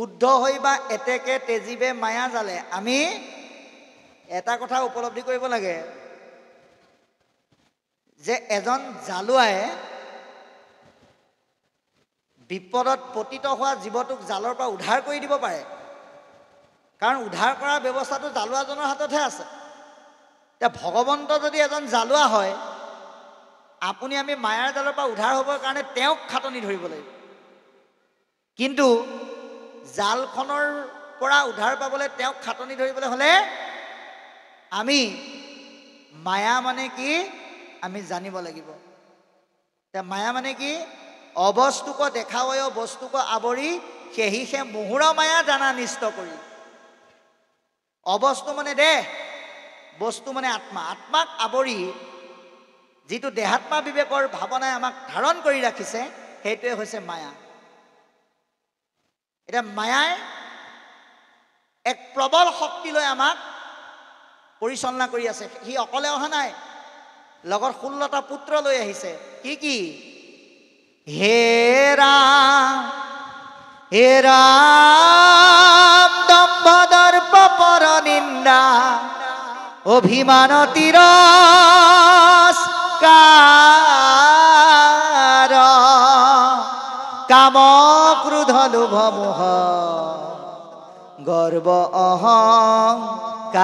ক্ৰুদ্ধ হৈ বা এতেকে তেজীবে মায়া জালে আমি এটা কথা উপলব্ধি কৰিব লাগে যে এজন জালুৱাই বিপদত পতিত হোৱা জীৱটোক জালৰ পৰা উদ্ধাৰ কৰি দিব পাৰে কাৰণ উদ্ধাৰ কৰাৰ ব্যৱস্থাটো জালুৱাজনৰ হাততহে আছে এতিয়া ভগৱন্ত যদি এজন জালুৱা হয় আপুনি আমি মায়াৰ জালৰ পৰা উদ্ধাৰ হ'বৰ কাৰণে তেওঁক খাটনি ধৰিব লাগিব কিন্তু জালখনৰ পৰা উদ্ধাৰ পাবলৈ তেওঁক খাটনি ধৰিবলৈ হ'লে আমি মায়া মানে কি আমি জানিব লাগিব তে মায়া মানে কি অবস্তুক দেখাৱয় বস্তুক আৱৰি সেহিহে মুহুৰ মায়া জানা নিষ্ট কৰি অবস্তু মানে দেহ বস্তু মানে আত্মা আত্মাক আৱৰি যিটো দেহাত্মা বিবেকৰ ভাৱনাই আমাক ধাৰণ কৰি ৰাখিছে সেইটোৱে হৈছে মায়া এটা মায়াই এক প্ৰবল শক্তি লৈ আমাক পৰিচালনা কৰি আছে সি অকলে অহা নাই লগত 16টা পুত্ৰ লৈ আহিছে কি হেৰা দম্ভদৰ পপৰ নিন্দা অভিমান তিৰস্কাৰ কাম ক্ৰোধ লোভ মোহ গৰ্ব অহংকাৰ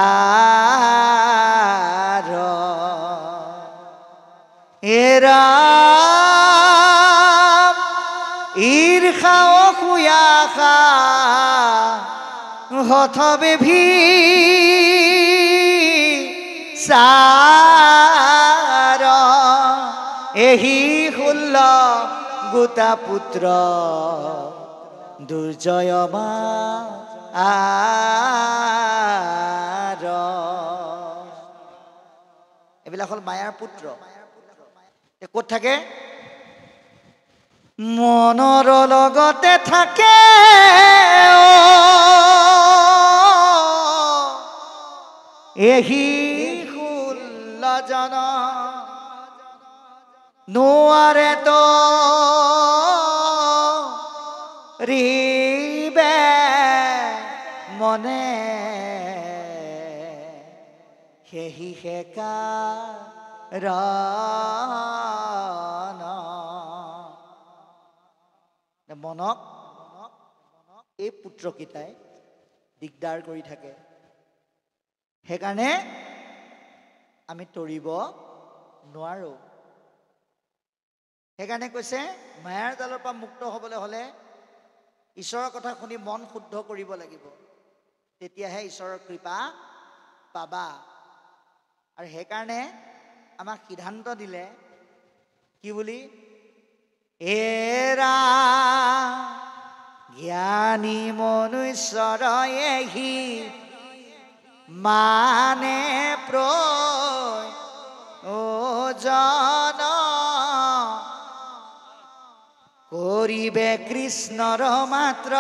ঈৰ্ষা অসূয়াশা হঠবিচাৰ এহি 16 গোটা পুত্ৰ দুৰ্জয় মাৰ এইবিলাক হ'ল মায়াৰ পুত্ৰ ক'ত থাকে মনৰ লগতে থাকে এহি 16 জন নোৱাৰে তো ৰিবে মনে সেহি হেকা মনক এই পুত্ৰকেইটাই দিগদাৰ কৰি থাকে সেইকাৰণে আমি তৰিব নোৱাৰো সেইকাৰণে কৈছে মায়াৰ জালৰ পৰা মুক্ত হ'বলৈ হ'লে ঈশ্বৰৰ কথা শুনি মন শুদ্ধ কৰিব লাগিব তেতিয়াহে ঈশ্বৰৰ কৃপা পাবা আৰু সেইকাৰণে আমাক সিদ্ধান্ত দিলে কি বুলি এৰা জ্ঞানী মনুষ্যৰ এহি মানে প্ৰয়োজন কৰিবে কৃষ্ণৰ মাত্ৰ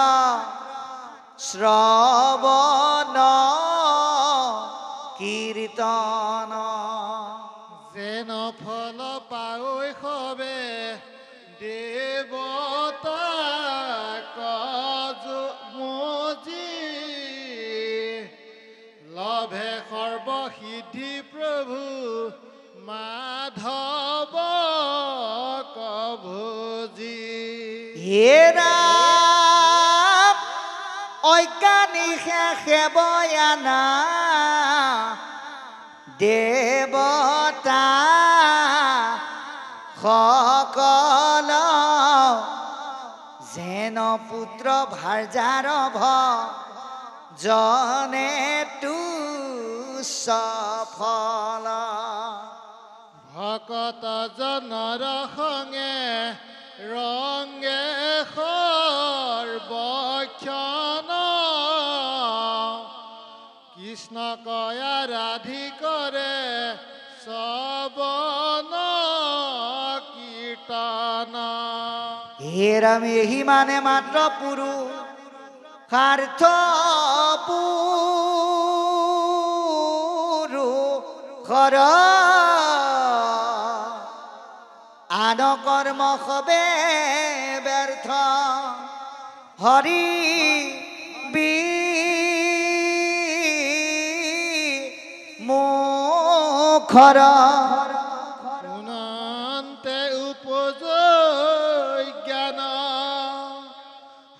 শ্ৰৱণ কীৰ্তন যেন ফল পাই হবে দেৱতা মজি লভে সৰ্বসিদ্ধি প্ৰভু মাধৱ কভুজি হেৰা অজ্ঞানীষে সেৱয়ানা দেৱতা সকল যেন পুত্ৰ ভাৰ্যাৰ জনে তু সফল ভকত জনৰ সংগে ৰংগে সৰ্বক্ষণ কৃষ্ণক আৰাধি কৰে শ্ৰৱণ কীৰ্তন হেৰাম এহি মানে মাত্ৰ পুৰুষাৰ্থ পুৰুষৰ আন কৰ্ম সবে ব্যৰ্থ হৰি মুখৰ শুনান্তে উপজয় জ্ঞান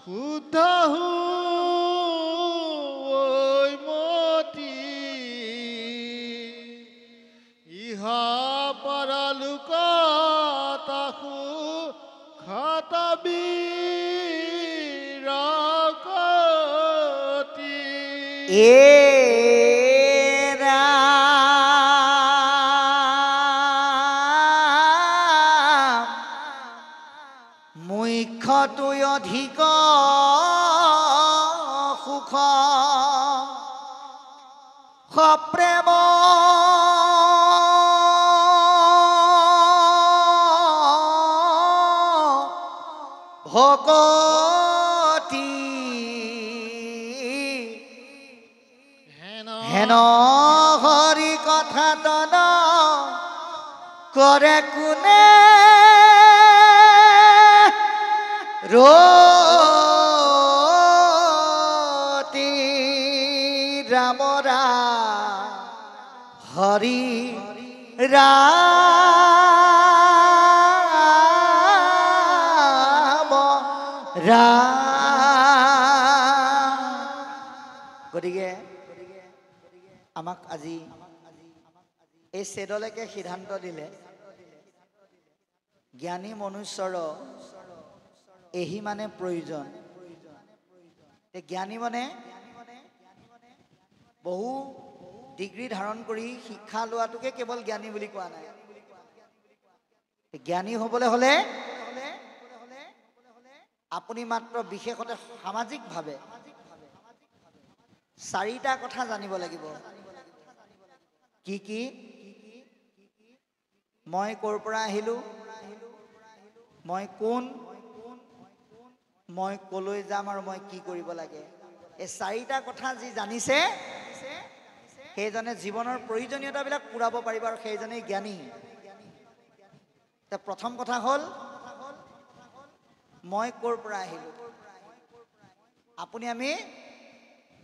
শুদ্ধ হৈ মতি ইহ পৰলোকত খতবীৰকতি মুখ্যতৈ অধিক সুখ সপ্ৰেম ভকতি হেন হৰি কথা তন কৰে কোনে ৰতি ৰাম হৰি ৰাম গতিকে আমাক আজি এই চেদলৈকে সিদ্ধান্ত দিলে জ্ঞানী মনুষ্যৰ এহি মানে প্ৰয়োজন জ্ঞানী মানে বহু ডিগ্ৰী ধাৰণ কৰি শিক্ষা লোৱাটোকে কেৱল জ্ঞানী বুলি কোৱা নাই জ্ঞানী হ'বলৈ হ'লে আপুনি মাত্ৰ বিশেষতে সামাজিকভাৱে চাৰিটা কথা জানিব লাগিব কি কি মই ক'ৰ পৰা আহিলোঁ মই কোন মই কলৈ যাম আৰু মই কি কৰিব লাগে এই চাৰিটা কথা যি জানিছে সেইজনে জীৱনৰ প্ৰয়োজনীয়তাবিলাক পূৰাব পাৰিব আৰু সেইজনেই জ্ঞানী প্ৰথম কথা হ'ল মই ক'ৰ পৰা আহিলোঁ আপুনি আমি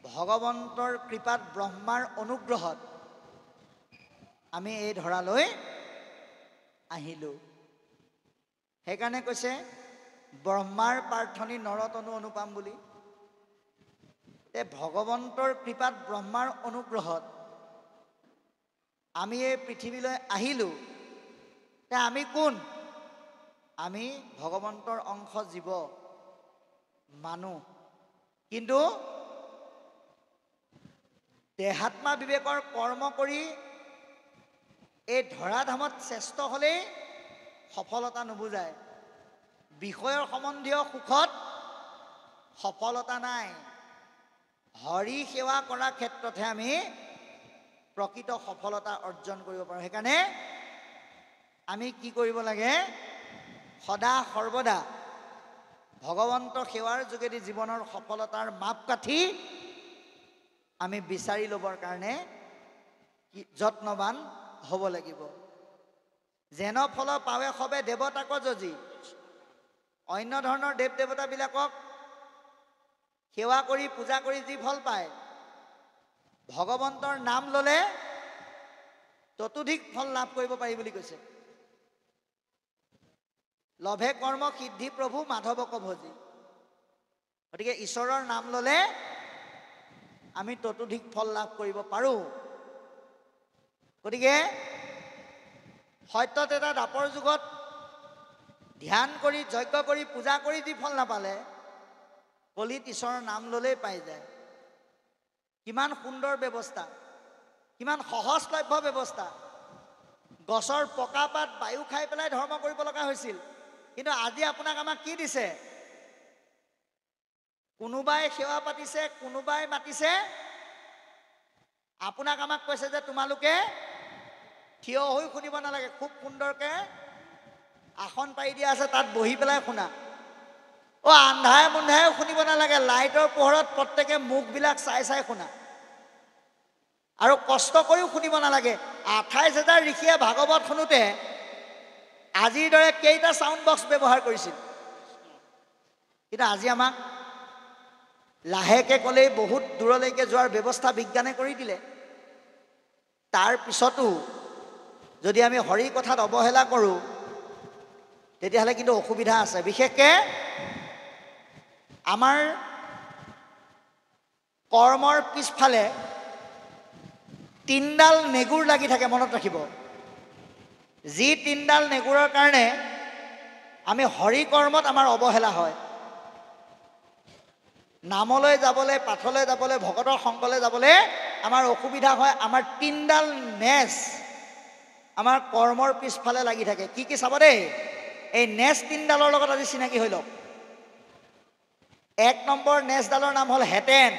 ভগৱন্তৰ কৃপাত ব্ৰহ্মাৰ অনুগ্ৰহত আমি এই ধৰালৈ আহিলোঁ সেইকাৰণে কৈছে ব্ৰহ্মাৰ প্ৰাৰ্থনী নৰতনু অনুপাম বুলি ভগৱন্তৰ কৃপাত ব্ৰহ্মাৰ অনুগ্ৰহত আমি এই পৃথিৱীলৈ আহিলোঁ আমি কোন আমি ভগৱন্তৰ অংশ জীৱ মানুহ কিন্তু দেহাত্মা বিবেকৰ কৰ্ম কৰি এই ধৰাধামত শ্ৰেষ্ঠ হ'লেই সফলতা নুবুজায় বিষয়ৰ সম্বন্ধীয় সুখত সফলতা নাই হৰি সেৱা কৰাৰ ক্ষেত্ৰতহে আমি প্ৰকৃত সফলতা অৰ্জন কৰিব পাৰোঁ সেইকাৰণে আমি কি কৰিব লাগে সদা সৰ্বদা ভগৱন্ত সেৱাৰ যোগেদি জীৱনৰ সফলতাৰ মাপকাঠি আমি বিচাৰি ল'বৰ কাৰণে যত্নবান হ'ব লাগিব যেন ফল পাৱে সবে দেৱতাক যজি অন্য ধৰণৰ দেৱ দেৱতাবিলাকক সেৱা কৰি পূজা কৰি যি ফল পায় ভগৱন্তৰ নাম ল'লে ততোধিক ফল লাভ কৰিব পাৰি বুলি কৈছে লভে কৰ্ম সিদ্ধি প্ৰভু মাধৱক ভজি গতিকে ঈশ্বৰৰ নাম ল'লে আমি ততোধিক ফল লাভ কৰিব পাৰোঁ গতিকে সত্যত এটা দাপৰ যুগত ধ্যান কৰি যজ্ঞ কৰি পূজা কৰি যি ফল নাপালে কলিত ঈশ্বৰৰ নাম ল'লেই পাই যায় কিমান সুন্দৰ ব্যৱস্থা কিমান সহজলভ্য ব্যৱস্থা গছৰ পকা পাত বায়ু খাই পেলাই ধৰ্ম কৰিব লগা হৈছিল কিন্তু আজি আপোনাক আমাক কি দিছে কোনোবাই সেৱা পাতিছে কোনোবাই মাতিছে আপোনাক আমাক কৈছে যে তোমালোকে থিয় হৈ শুনিব নালাগে খুব সুন্দৰকৈ আসন পাৰি দিয়া আছে তাত বহি পেলাই শুনা আন্ধাৰে মুন্ধাৰে শুনিব নালাগে লাইটৰ পোহৰত প্ৰত্যেকে মুখবিলাক চাই চাই শুনা আৰু কষ্ট কৰিও শুনিব নালাগে ২৮,০০০ ঋষিয়ে ভাগৱত শুনোতে আজিৰ দৰে কেইটা সাউণ্ড বক্স ব্যৱহাৰ কৰিছিল কিন্তু আজি আমাক লাহেকৈ ক'লেই বহুত দূৰলৈকে যোৱাৰ ব্যৱস্থা বিজ্ঞানে কৰি দিলে। তাৰ পিছতো যদি আমি হৰি কথাত অৱহেলা কৰোঁ তেতিয়াহ'লে কিন্তু অসুবিধা আছে। বিশেষকৈ আমাৰ কৰ্মৰ পিছফালে 3ডাল নেগুৰ লাগি থাকে, মনত ৰাখিব। যি 3ডাল নেগুৰৰ কাৰণে আমি হৰি কৰ্মত আমাৰ অৱহেলা হয়। নামলৈ যাবলৈ, পাঠলৈ যাবলৈ, ভকতৰ সংগলৈ যাবলৈ আমাৰ অসুবিধা হয়। আমাৰ 3ডাল নেজ আমাৰ কৰ্মৰ পিছফালে লাগি থাকে। কি কি চাব দেই, এই নেজ 3ডালৰ লগত আজি চিনাকি হৈ লওক। 1 নম্বৰ নেজডালৰ নাম হ'ল হেতেন,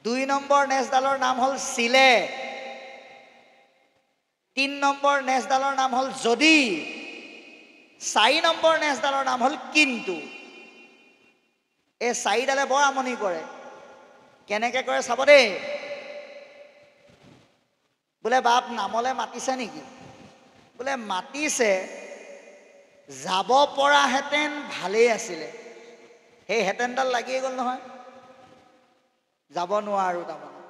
2 নম্বৰ নেজডালৰ নাম হ'ল চিলে, 3 নম্বৰ নেজডালৰ নাম হ'ল যদি, 4 নম্বৰ নেজডালৰ নাম হ'ল কিন্তু। এই 4ডালে বৰ আমনি কৰে। কেনেকৈ কৰে চাব দেই। বোলে বাপ নামলৈ মাতিছে নেকি? বোলে মাতিছে, যাব পৰাহেঁতেন ভালেই আছিলে। সেই হেতেনডাল লাগিয়ে গ'ল নহয়, যাব নোৱাৰো তাৰমানে।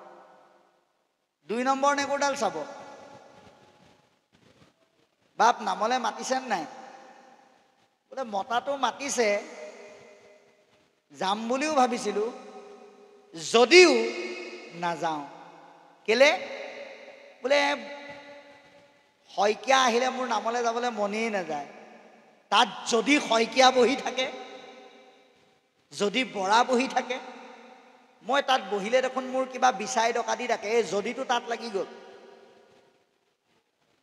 2 নম্বৰ নেগুৰডাল চাব, বাপ নামলৈ মাতিছে নাই? বোলে মতাটো মাতিছে, যাম বুলিও ভাবিছিলোঁ, যদিও নাযাওঁ। কেলে? বোলে শইকীয়া আহিলে মোৰ নামলৈ যাবলৈ মনেই নাযায়। তাত যদি শইকীয়া বহি থাকে, যদি বৰা বহি থাকে, মই তাত বহিলে দেখোন মোৰ কিবা বিচাই ডকাতি থাকে। এই যদিটো তাত লাগি গ'ল,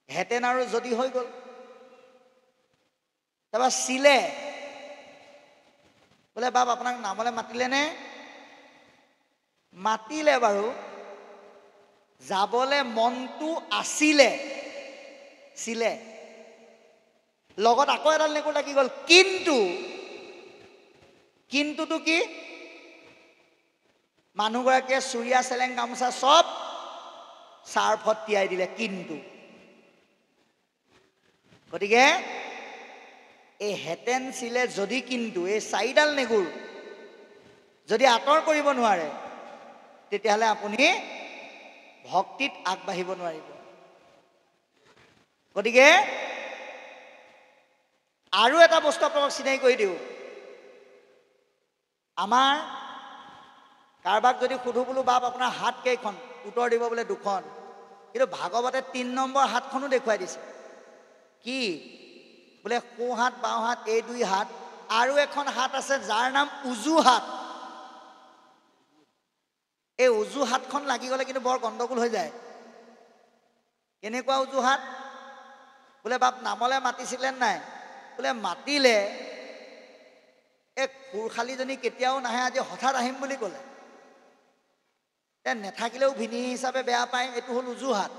হেতেন আৰু যদি হৈ গ'ল। তাৰপৰা চিলে, বোলে বাপ আপোনাক নামলৈ মাতিলেনে? মাতিলে বাৰু, যাবলৈ মনটো আছিলে, চিলে। লগত আকৌ এডাল নেগুৰ লাগি গ'ল, কিন্তু। কিন্তুটো কি? মানুহগৰাকীয়ে চুৰিয়া চেলেং গামোচা চব চাৰ্ফত তিয়াই দিলে, কিন্তু। গতিকে এই হেতেন চিলে যদি কিন্তু, এই 4ডাল নেগুৰ যদি আঁতৰ কৰিব নোৱাৰে, তেতিয়াহ'লে আপুনি ভক্তিত আগবাঢ়িব নোৱাৰিব। গতিকে আৰু এটা বস্তু আপোনালোকক চিনাকি কৰি দিওঁ। আমাৰ কাৰোবাক যদি সোধো বোলো বাপ আপোনাৰ হাত কেইখন, উত্তৰ দিব বোলে 2খন। কিন্তু ভাগৱতে 3 নম্বৰ হাতখনো দেখুৱাই দিছে। কি? বোলে সোঁ হাত, বাওঁ হাত, এই 2 হাত, আৰু এখন হাত আছে যাৰ নাম উজু হাত। এই উজু হাতখন লাগি গ'লে কিন্তু বৰ গণ্ডগোল হৈ যায়। কেনেকুৱা উজু হাত? বোলে বাপ নামলৈ মাতিছিলে নাই? বোলে মাতিলে, এই খুৰশালীজনী কেতিয়াও নাহে, আজি হঠাৎ আহিম বুলি ক'লে। নেথাকিলেও ভিনী হিচাপে বেয়া পায়, এইটো হ'ল উজুহাত।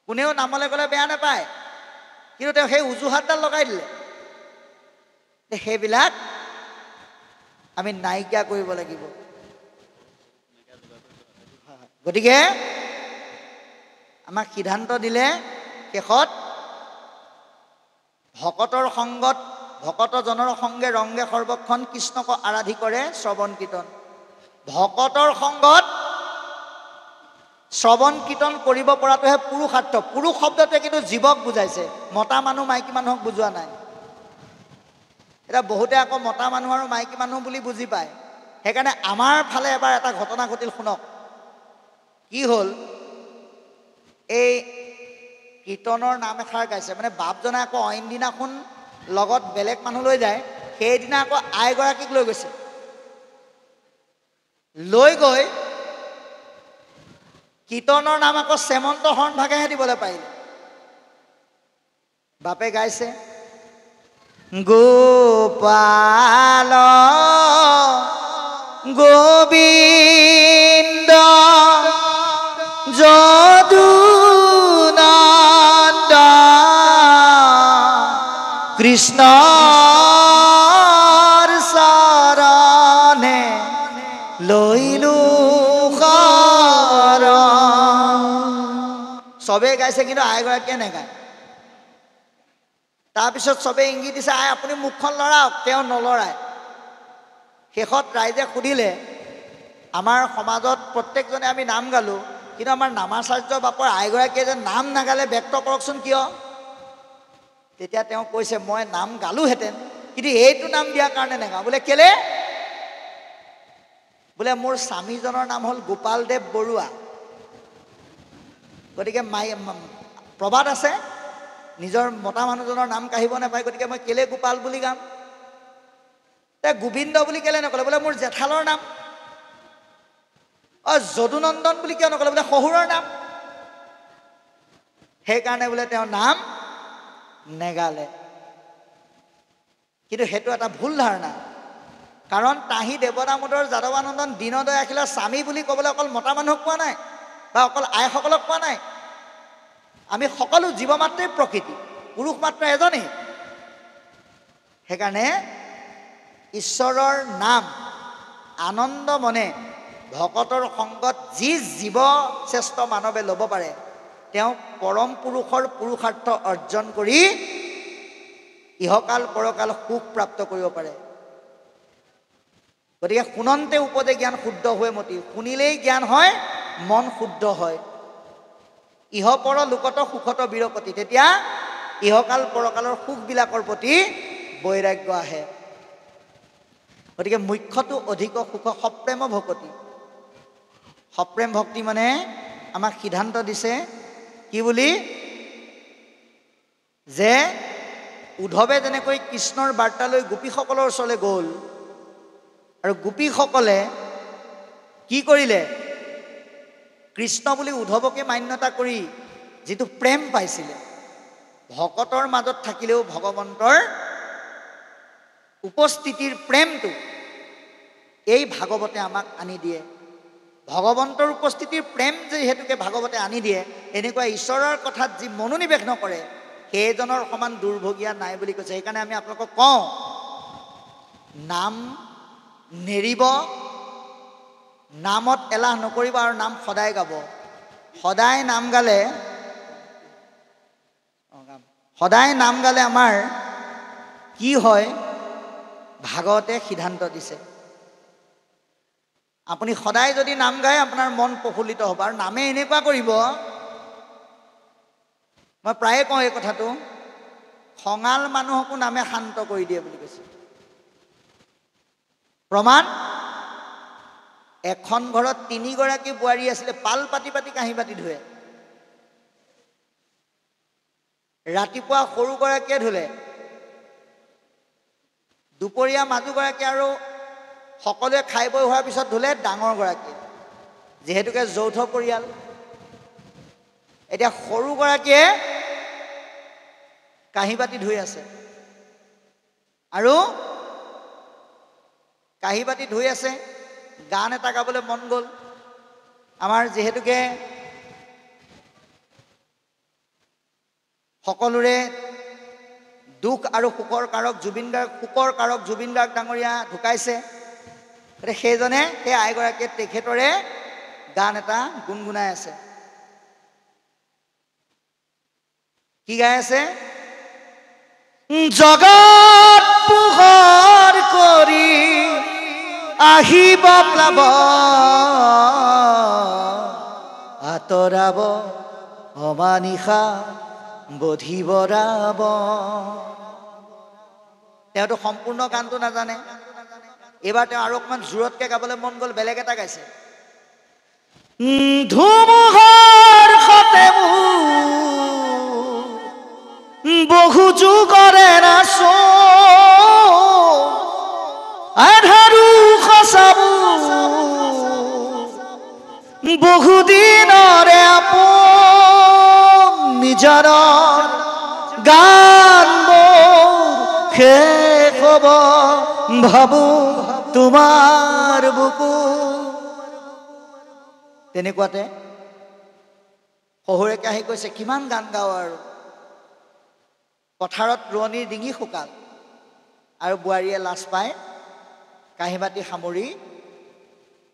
কোনেও নামলৈ গ'লে বেয়া নাপায়, কিন্তু তেওঁ সেই উজুহাতডাল লগাই দিলে। সেইবিলাক আমি নাইকিয়া কৰিব লাগিব। গতিকে আমাক সিদ্ধান্ত দিলে শেষত, ভকতৰ সংগত, ভকতজনৰ সংগে ৰংগে সৰ্বক্ষণ, কৃষ্ণক আৰাধি কৰে শ্ৰৱণ কীৰ্তন। ভকতৰ সংগত শ্ৰৱণ কীৰ্তন কৰিব পৰাটোহে পুৰুষাৰ্থ। পুৰুষ শব্দটোৱে কিন্তু জীৱক বুজাইছে, মতা মানুহ মাইকী মানুহক বুজোৱা নাই। এতিয়া বহুতে আকৌ মতা মানুহ আৰু মাইকী মানুহ বুলি বুজি পায়। সেইকাৰণে আমাৰ ফালে এবাৰ এটা ঘটনা ঘটিল, শুনক। কি হ'ল, এই কীৰ্তনৰ নাম এষাৰ গাইছে, মানে বাপজনে আকৌ অইন দিনাখন লগত বেলেগ মানুহ লৈ যায়, সেইদিনা আকৌ আইগৰাকীক লৈ গৈছে। লৈ গৈ কীৰ্তনৰ নাম আকৌ শ্যামন্ত হৰণভাগেহে দিবলৈ পাৰিলে। বাপে গাইছে, গোপাল গোবিন্দ যদুনন্দ কৃষ্ণৰ চৰণে লৈলো চবেই গাইছে, কিন্তু আইগৰাকীয়ে নেগায়। তাৰপিছত চবেই ইংগিত দিছে, আই আপুনি মুখখন লৰাওক, তেওঁ নলৰায়। শেষত ৰাইজে সুধিলে, আমাৰ সমাজত প্ৰত্যেকজনে আমি নাম গালোঁ, কিন্তু আমাৰ নামাচাৰ্য বাপৰ আইগৰাকীয়ে যে নাম নাগালে ব্যক্ত কৰকচোন কিয়? তেতিয়া তেওঁ কৈছে, মই নাম গালোহেঁতেন, কিন্তু এইটো নাম দিয়াৰ কাৰণে নেগাওঁ। বোলে কেলে? বোলে মোৰ স্বামীজনৰ নাম হ'ল গোপালদেৱ বৰুৱা, গতিকে প্ৰবাদ আছে, নিজৰ মতা মানুহজনৰ নাম কাঢ়িব নাপায়, গতিকে মই কেলে গোপাল বুলি গাম? গোবিন্দ বুলি কেলে নক'লে? বোলে মোৰ জেঠালৰ নাম। যদুনন্দন বুলি কিয় নক'লে? বোলে শহুৰৰ নাম। সেইকাৰণে বোলে তেওঁ নাম নেগালে। কিন্তু সেইটো এটা ভুল ধাৰণা, কাৰণ তাহি দেৱদামোদৰ যাদৱানন্দন দীনদয় আখিলৰ স্বামী বুলি ক'বলৈ অকল মতা মানুহক কোৱা নাই, বা অকল আইসকলক কোৱা নাই। আমি সকলো জীৱ মাত্ৰেই প্ৰকৃতি, পুৰুষ মাত্ৰ এজনেই। সেইকাৰণে ঈশ্বৰৰ নাম আনন্দ মনে ভকতৰ সংগত যি জীৱ শ্ৰেষ্ঠ মানৱে ল'ব পাৰে, তেওঁ পৰম পুৰুষৰ পুৰুষাৰ্থ অৰ্জন কৰি ইহকাল পৰকাল সুখ প্ৰাপ্ত কৰিব পাৰে। গতিকে শুনন্তে উপদে জ্ঞান শুদ্ধ হৈ মতি, শুনিলেই জ্ঞান হয়, মন শুদ্ধ হয়। ইহ পৰ লোকত সুখত বিৰকতি, তেতিয়া ইহকাল পৰকালৰ সুখবিলাকৰ প্ৰতি বৈৰাগ্য আহে। গতিকে মুখ্যটো অধিক সুখ সপ্ৰেম ভকতি। সপ্ৰেম ভক্তি মানে আমাক সিদ্ধান্ত দিছে কি বুলি? যে উদ্ধৱে যেনেকৈ কৃষ্ণৰ বাৰ্তা লৈ গোপীসকলৰ ওচৰলৈ গ'ল, আৰু গোপীসকলে কি কৰিলে? কৃষ্ণ বুলি উদ্ধৱকে মান্যতা কৰি যিটো প্ৰেম পাইছিলে, ভকতৰ মাজত থাকিলেও ভগৱন্তৰ উপস্থিতিৰ প্ৰেমটো এই ভাগৱতে আমাক আনি দিয়ে। ভগৱন্তৰ উপস্থিতিৰ প্ৰেম যিহেতুকে ভাগৱতে আনি দিয়ে, এনেকুৱা ঈশ্বৰৰ কথাত যি মনোনিৱেশ নকৰে, সেইজনৰ সমান দুৰ্ভগীয়া নাই বুলি কৈছে। সেইকাৰণে আমি আপোনালোকক কওঁ, নাম নেৰিব, নামত এলাহ নকৰিব, আৰু নাম সদায় গাব। সদায় নাম গালে আমাৰ কি হয়? ভাগৱতে সিদ্ধান্ত দিছে, আপুনি সদায় যদি নাম গায় আপোনাৰ মন প্ৰফুল্লিত হ'ব। আৰু নামে এনেকুৱা কৰিব, মই প্ৰায়ে কওঁ এই কথাটো, খঙাল মানুহকো নামে শান্ত কৰি দিয়ে বুলি কৈছে। প্ৰমাণ, এখন ঘৰত 3গৰাকী বোৱাৰী আছিলে, পাল পাতি পাতি কাঁহী বাতি ধুৱে। ৰাতিপুৱা সৰুগৰাকীয়ে ধুলে, দুপৰীয়া মাজুগৰাকী, আৰু সকলোৱে খাই বৈ হোৱাৰ পিছত ধুলে ডাঙৰগৰাকীয়ে, যিহেতুকে যৌথ পৰিয়াল। এতিয়া সৰুগৰাকীয়ে কাঁহী বাতি ধুই আছে, আৰু কাঁহী বাতি ধুই আছে, গান এটা গাবলৈ মন গ'ল। আমাৰ যিহেতুকে সকলোৰে দুখ আৰু সুখৰ কাৰক জুবিন গাৰ্গ, সুখৰ কাৰক জুবিন গাৰ্গ ডাঙৰীয়া ঢুকাইছে। গতিকে সেইজনে, সেই আইগৰাকীয়ে তেখেতৰে গান এটা গুণগুণাই আছে। কি গাই আছে? জগত পোহৰ কৰি আহিব প্লাব, আঁতৰাব অমানিশা বধিব ৰাব। তেওঁতো সম্পূৰ্ণ গানটো নাজানে, এইবাৰ তেওঁ আৰু অকণমান জোৰতকৈ গাবলৈ মন গ'ল, বেলেগ এটা গাইছে। ধুমুহাৰ সতে বহু যুগৰে নাচো, আধাৰু সঁচাবো বহুদিনৰে আপোন, নিজৰ গান শেষ হ'ব ভাবো তোমাৰ বুকু। তেনেকুৱাতে শহুৰেকে আহি কৈছে, কিমান গান গাওঁ আৰু, পথাৰত ৰোৱনীৰ ডিঙি শুকাল। আৰু বোৱাৰীয়ে লাজ পাই কাঁহী বাতি সামৰি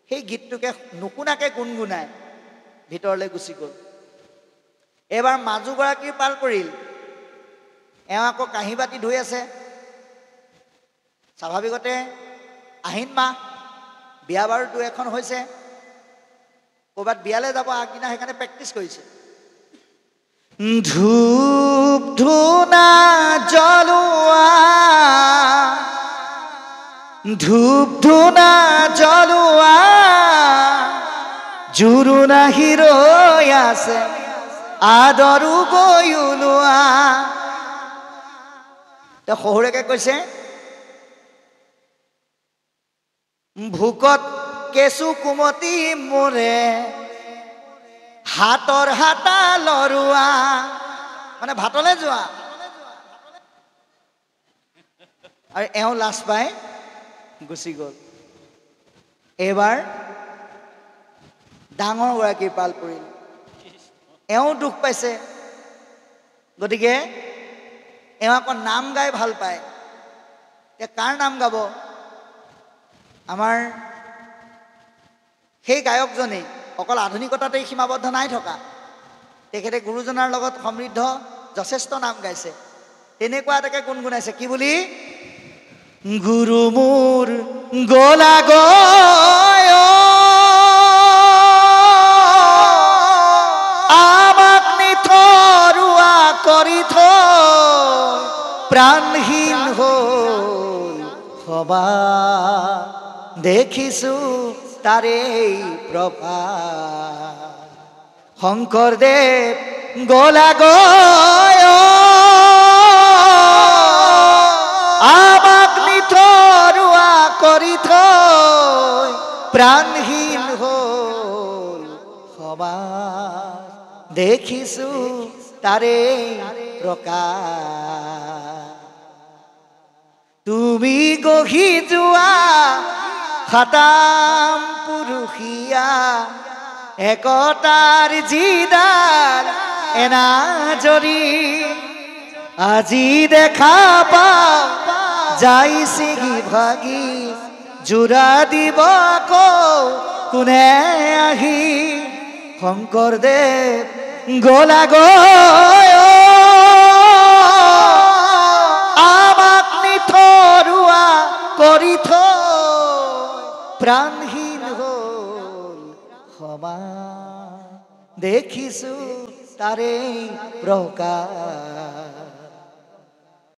সেই গীতটোকে নুশুনাকৈ গুণগুণাই ভিতৰলৈ গুচি গ'ল। এইবাৰ মাজুগৰাকীৰ পাল পৰিল, এওঁ আকৌ কাঁহী বাতি ধুই আছে। স্বাভাৱিকতে আহিন মাহ বিয়া বাৰু 2-এখন হৈছে, ক'ৰবাত বিয়ালৈ যাব আগদিনা সেইকাৰণে প্ৰেক্টিছ কৰিছে। ধূপ ধূনা জ্বলোৱা, ধূপ ধূনা জ্বলোৱা, জোৰোণা হিৰৈ আছে আদৰো গৈ ওলোৱা। তেওঁ শহুৰেকে কৈছে, ভোকত কেঁচু কুমতি মোৰে, হাতৰ হাতা লৰোৱা, মানে ভাতলৈ যোৱা। আৰু এওঁ লাজ পাই গুচি গ'ল। এইবাৰ ডাঙৰ গৰাকীৰ পাল পৰিল, এওঁ দুখ পাইছে। গতিকে এওঁ আকৌ নাম গাই ভাল পায়। এতিয়া কাৰ নাম গাব? আমাৰ সেই গায়কজনেই অকল আধুনিকতাতেই সীমাবদ্ধ নাই থকা, তেখেতে গুৰুজনাৰ লগত সমৃদ্ধ যথেষ্ট নাম গাইছে। তেনেকুৱা এটাকে গুণগুণাইছে, কি বুলি? গুৰু মোৰ গলা গয়, আমাক নিথৰুৱা কৰি থৈ প্ৰাণহীন হ'ল সবা, দেখিছো তাৰে প্ৰভা। শংকৰদেৱ গলা গয়, আমাক নিথৰুৱা কৰি থৈ প্ৰাণহীন হ'ল সমাজ, দেখিছো তাৰে প্ৰকাশ। তুমি গঢ়ি যোৱা খাতাম পুৰুষীয়া, একতাৰ যিডাল এনাজৰী, আজি দেখা পাওঁ যাই ছিগি ভাগি, যোৰা দিব আকৌ কোনে আহি। শংকৰদেৱ গলা গয়, আমাক নিথৰুৱা কৰি থৈ প্ৰাণহীন হ'ল সমাজ, দেখিছো তাৰে প্ৰকাশ।